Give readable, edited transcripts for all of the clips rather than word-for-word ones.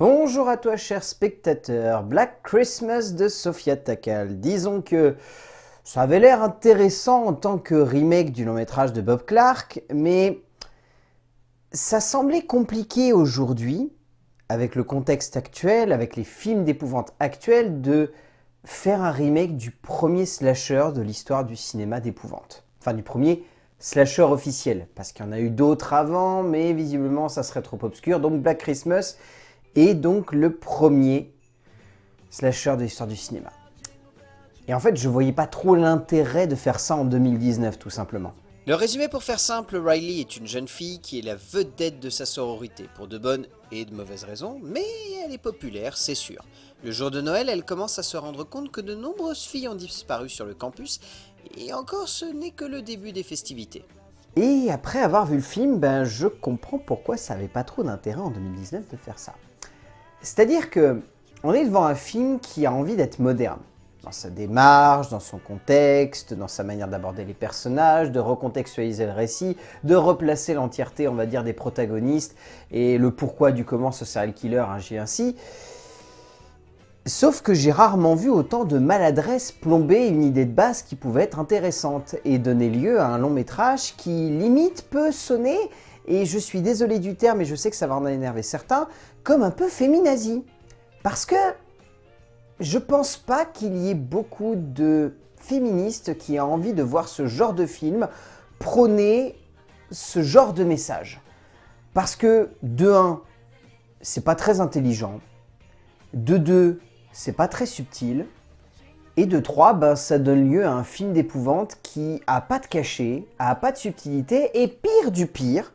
Bonjour à toi cher spectateur, Black Christmas de Sofia Takal. Disons que ça avait l'air intéressant en tant que remake du long métrage de Bob Clark, mais ça semblait compliqué aujourd'hui, avec le contexte actuel, avec les films d'épouvante actuels, de faire un remake du premier slasher de l'histoire du cinéma d'épouvante. Enfin du premier slasher officiel, parce qu'il y en a eu d'autres avant, mais visiblement ça serait trop obscur, donc Black Christmas est donc le premier slasher de l'histoire du cinéma. Et en fait, je voyais pas trop l'intérêt de faire ça en 2019, tout simplement. Le résumé pour faire simple, Riley est une jeune fille qui est la vedette de sa sororité, pour de bonnes et de mauvaises raisons, mais elle est populaire, c'est sûr. Le jour de Noël, elle commence à se rendre compte que de nombreuses filles ont disparu sur le campus, et encore ce n'est que le début des festivités. Et après avoir vu le film, je comprends pourquoi ça avait pas trop d'intérêt en 2019 de faire ça. C'est-à-dire que on est devant un film qui a envie d'être moderne, dans sa démarche, dans son contexte, dans sa manière d'aborder les personnages, de recontextualiser le récit, de replacer l'entièreté, on va dire, des protagonistes et le pourquoi du comment ce serial killer agit ainsi. Sauf que j'ai rarement vu autant de maladresse plomber une idée de base qui pouvait être intéressante et donner lieu à un long métrage qui limite peut sonner, et je suis désolé du terme et je sais que ça va en énerver certains, comme un peu féminazi. Parce que je pense pas qu'il y ait beaucoup de féministes qui aient envie de voir ce genre de film prôner ce genre de message. Parce que, de 1, c'est pas très intelligent, de 2, c'est pas très subtil, et de 3, ça donne lieu à un film d'épouvante qui a pas de cachet, a pas de subtilité, et pire du pire,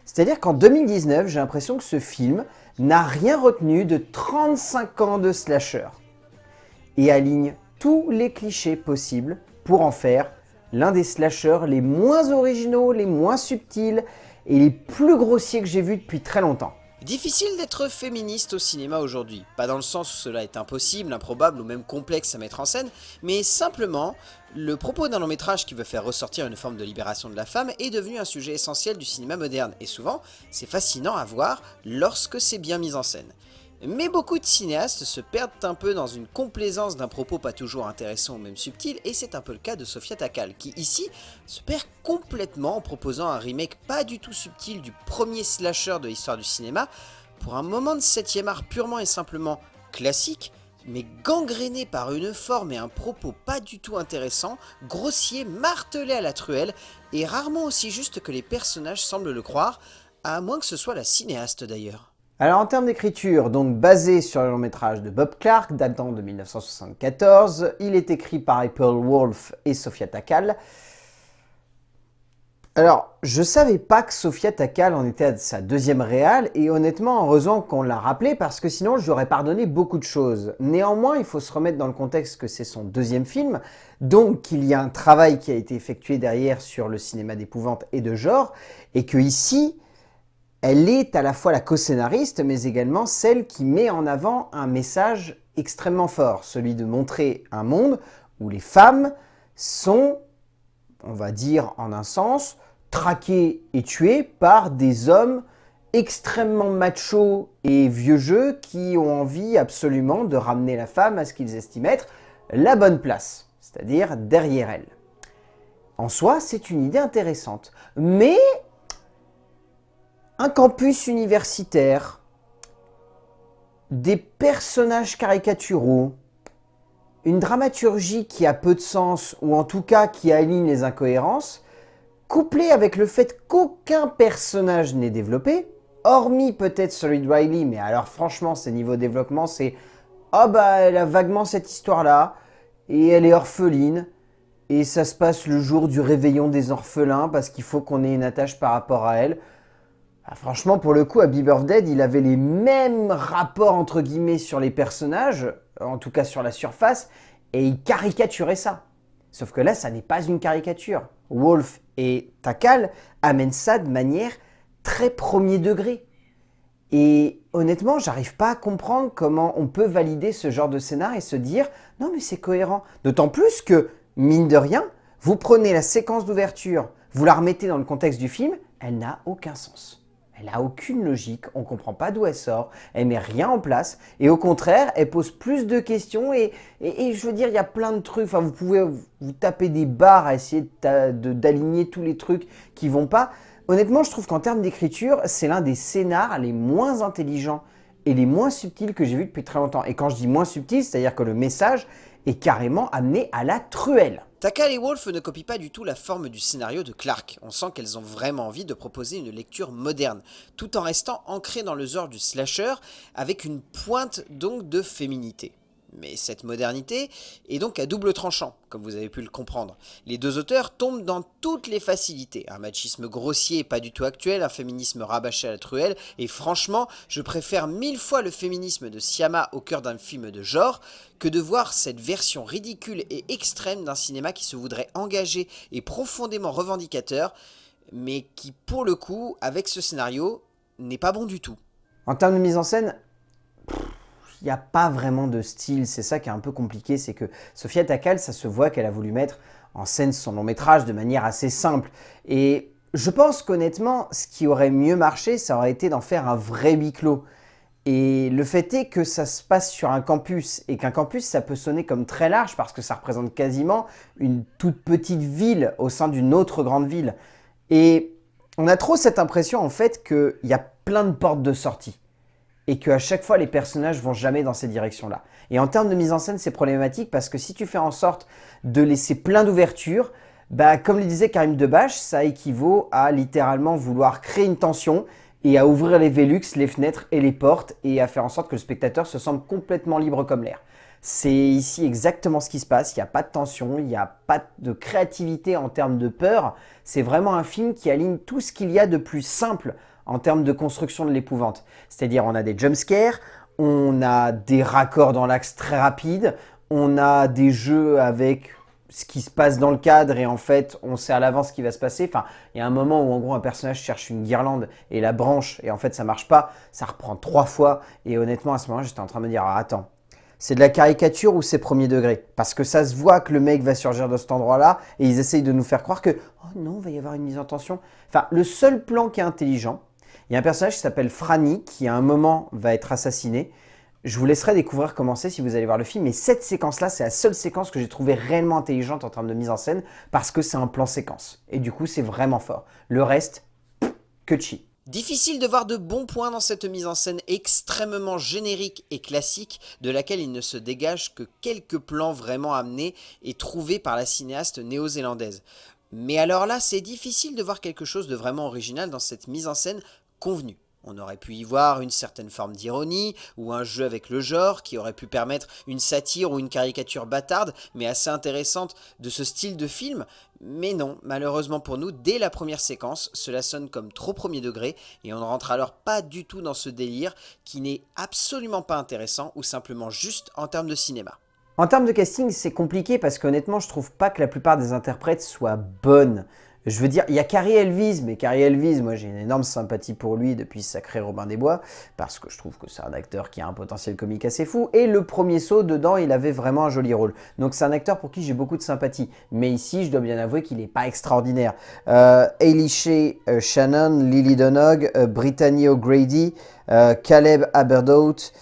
c'est-à-dire qu'en 2019, j'ai l'impression que ce film n'a rien retenu de 35 ans de slasher et aligne tous les clichés possibles pour en faire l'un des slashers les moins originaux, les moins subtils et les plus grossiers que j'ai vus depuis très longtemps. Difficile d'être féministe au cinéma aujourd'hui, pas dans le sens où cela est impossible, improbable ou même complexe à mettre en scène, mais simplement, le propos d'un long métrage qui veut faire ressortir une forme de libération de la femme est devenu un sujet essentiel du cinéma moderne, et souvent, c'est fascinant à voir lorsque c'est bien mis en scène. Mais beaucoup de cinéastes se perdent un peu dans une complaisance d'un propos pas toujours intéressant ou même subtil, et c'est un peu le cas de Sofia Takal, qui ici se perd complètement en proposant un remake pas du tout subtil du premier slasher de l'histoire du cinéma, pour un moment de 7ème art purement et simplement classique, mais gangréné par une forme et un propos pas du tout intéressant, grossier, martelé à la truelle, et rarement aussi juste que les personnages semblent le croire, à moins que ce soit la cinéaste d'ailleurs. Alors en termes d'écriture, donc basé sur le long métrage de Bob Clark, datant de 1974, il est écrit par April Wolf et Sofia Takal. Alors, je savais pas que Sofia Takal en était à sa deuxième réal, et honnêtement, heureusement qu'on l'a rappelé, parce que sinon je lui aurais pardonné beaucoup de choses. Néanmoins, il faut se remettre dans le contexte que c'est son deuxième film, donc qu'il y a un travail qui a été effectué derrière sur le cinéma d'épouvante et de genre, et que ici, elle est à la fois la co-scénariste, mais également celle qui met en avant un message extrêmement fort, celui de montrer un monde où les femmes sont, on va dire en un sens, traquées et tuées par des hommes extrêmement machos et vieux jeux qui ont envie absolument de ramener la femme à ce qu'ils estiment être la bonne place, c'est-à-dire derrière elle. En soi, c'est une idée intéressante, mais un campus universitaire, des personnages caricaturaux, une dramaturgie qui a peu de sens, ou en tout cas qui aligne les incohérences, couplée avec le fait qu'aucun personnage n'est développé, hormis peut-être celui de Riley, mais alors franchement, ses niveaux de développement, c'est « Ah elle a vaguement cette histoire-là, et elle est orpheline, et ça se passe le jour du réveillon des orphelins, parce qu'il faut qu'on ait une attache par rapport à elle. » Franchement, pour le coup, Happy Birthday, il avait les mêmes rapports entre guillemets sur les personnages, en tout cas sur la surface, et il caricaturait ça. Sauf que là, ça n'est pas une caricature. Wolf et Takal amènent ça de manière très premier degré. Et honnêtement, j'arrive pas à comprendre comment on peut valider ce genre de scénar et se dire « Non mais c'est cohérent ». D'autant plus que, mine de rien, vous prenez la séquence d'ouverture, vous la remettez dans le contexte du film, elle n'a aucun sens. Elle a aucune logique, on comprend pas d'où elle sort, elle met rien en place et au contraire, elle pose plus de questions et je veux dire, il y a plein de trucs, enfin vous pouvez vous taper des barres à essayer d'aligner tous les trucs qui vont pas. Honnêtement, je trouve qu'en termes d'écriture, c'est l'un des scénars les moins intelligents et les moins subtils que j'ai vu depuis très longtemps. Et quand je dis moins subtil, c'est-à-dire que le message est carrément amené à la truelle. Takal et Wolf ne copient pas du tout la forme du scénario de Clark. On sent qu'elles ont vraiment envie de proposer une lecture moderne, tout en restant ancrées dans le genre du slasher, avec une pointe donc de féminité. Mais cette modernité est donc à double tranchant, comme vous avez pu le comprendre. Les deux auteurs tombent dans toutes les facilités. Un machisme grossier et pas du tout actuel, un féminisme rabâché à la truelle, et franchement, je préfère 1000 fois le féminisme de Siama au cœur d'un film de genre, que de voir cette version ridicule et extrême d'un cinéma qui se voudrait engagé et profondément revendicateur, mais qui pour le coup, avec ce scénario, n'est pas bon du tout. En termes de mise en scène, il n'y a pas vraiment de style, c'est ça qui est un peu compliqué, c'est que Sofia Takal, ça se voit qu'elle a voulu mettre en scène son long métrage de manière assez simple. Et je pense qu'honnêtement, ce qui aurait mieux marché, ça aurait été d'en faire un vrai huis clos. Et le fait est que ça se passe sur un campus, et qu'un campus, ça peut sonner comme très large parce que ça représente quasiment une toute petite ville au sein d'une autre grande ville. Et on a trop cette impression en fait qu'il y a plein de portes de sortie. Et qu'à chaque fois, les personnages vont jamais dans ces directions-là. Et en termes de mise en scène, c'est problématique parce que si tu fais en sorte de laisser plein d'ouvertures, bah, comme le disait Karim Debache, ça équivaut à littéralement vouloir créer une tension et à ouvrir les Velux, les fenêtres et les portes et à faire en sorte que le spectateur se sente complètement libre comme l'air. C'est ici exactement ce qui se passe, il n'y a pas de tension, il n'y a pas de créativité en termes de peur. C'est vraiment un film qui aligne tout ce qu'il y a de plus simple en termes de construction de l'épouvante. C'est-à-dire on a des jumpscares, on a des raccords dans l'axe très rapides, on a des jeux avec ce qui se passe dans le cadre et en fait on sait à l'avance ce qui va se passer. Enfin, il y a un moment où en gros un personnage cherche une guirlande et la branche et en fait ça marche pas, ça reprend 3 fois et honnêtement à ce moment-là j'étais en train de me dire ah, attends, c'est de la caricature ou c'est premier degré? Parce que ça se voit que le mec va surgir de cet endroit-là et ils essayent de nous faire croire que oh non, il va y avoir une mise en tension. Enfin, le seul plan qui est intelligent, il y a un personnage qui s'appelle Franny qui à un moment va être assassiné. Je vous laisserai découvrir comment c'est si vous allez voir le film. Mais cette séquence-là, c'est la seule séquence que j'ai trouvée réellement intelligente en termes de mise en scène parce que c'est un plan séquence. Et du coup, c'est vraiment fort. Le reste, que chi. Difficile de voir de bons points dans cette mise en scène extrêmement générique et classique de laquelle il ne se dégage que quelques plans vraiment amenés et trouvés par la cinéaste néo-zélandaise. Mais alors là, c'est difficile de voir quelque chose de vraiment original dans cette mise en scène convenue. On aurait pu y voir une certaine forme d'ironie ou un jeu avec le genre qui aurait pu permettre une satire ou une caricature bâtarde mais assez intéressante de ce style de film. Mais non, malheureusement pour nous, dès la première séquence, cela sonne comme trop premier degré et on ne rentre alors pas du tout dans ce délire qui n'est absolument pas intéressant ou simplement juste en termes de cinéma. En termes de casting, c'est compliqué parce qu'honnêtement, je trouve pas que la plupart des interprètes soient bonnes. Je veux dire, il y a Cary Elwes, mais Cary Elwes, moi j'ai une énorme sympathie pour lui depuis Sacré Robin des Bois, parce que je trouve que c'est un acteur qui a un potentiel comique assez fou, et le premier saut dedans, il avait vraiment un joli rôle. Donc c'est un acteur pour qui j'ai beaucoup de sympathie, mais ici, je dois bien avouer qu'il n'est pas extraordinaire. Hailey Shea Shannon, Lily Donog, Brittany O'Grady, Caleb Aberdout,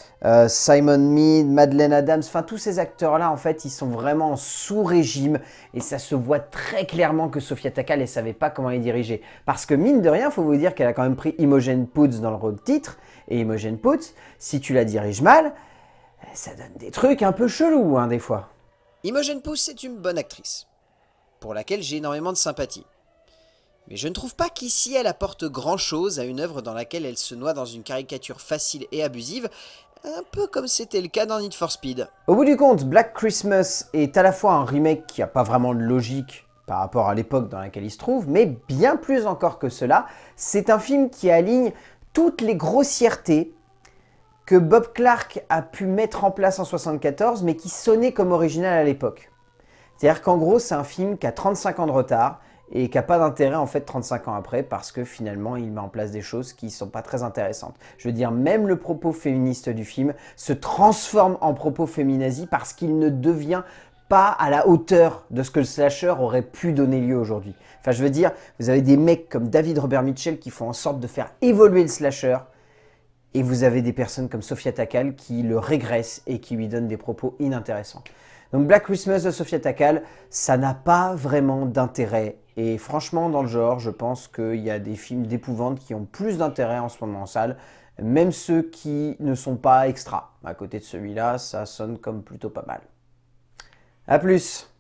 Simon Mead, Madeleine Adams, enfin tous ces acteurs-là, en fait, ils sont vraiment sous régime et ça se voit très clairement que Sofia Takal ne savait pas comment les diriger. Parce que mine de rien, il faut vous dire qu'elle a quand même pris Imogen Poots dans le rôle titre et Imogen Poots, si tu la diriges mal, ça donne des trucs un peu chelous, hein, des fois. Imogen Poots est une bonne actrice, pour laquelle j'ai énormément de sympathie. Mais je ne trouve pas qu'ici elle apporte grand chose à une œuvre dans laquelle elle se noie dans une caricature facile et abusive, un peu comme c'était le cas dans Need for Speed. Au bout du compte, Black Christmas est à la fois un remake qui n'a pas vraiment de logique par rapport à l'époque dans laquelle il se trouve, mais bien plus encore que cela, c'est un film qui aligne toutes les grossièretés que Bob Clark a pu mettre en place en 1974, mais qui sonnaient comme original à l'époque. C'est-à-dire qu'en gros, c'est un film qui a 35 ans de retard, et qui n'a pas d'intérêt en fait 35 ans après parce que finalement il met en place des choses qui ne sont pas très intéressantes. Je veux dire, même le propos féministe du film se transforme en propos féminazi parce qu'il ne devient pas à la hauteur de ce que le slasher aurait pu donner lieu aujourd'hui. Enfin, je veux dire, vous avez des mecs comme David Robert Mitchell qui font en sorte de faire évoluer le slasher, et vous avez des personnes comme Sofia Takal qui le régressent et qui lui donnent des propos inintéressants. Donc Black Christmas de Sofia Takal, ça n'a pas vraiment d'intérêt. Et franchement, dans le genre, je pense qu'il y a des films d'épouvante qui ont plus d'intérêt en ce moment en salle, même ceux qui ne sont pas extra. À côté de celui-là, ça sonne comme plutôt pas mal. A plus!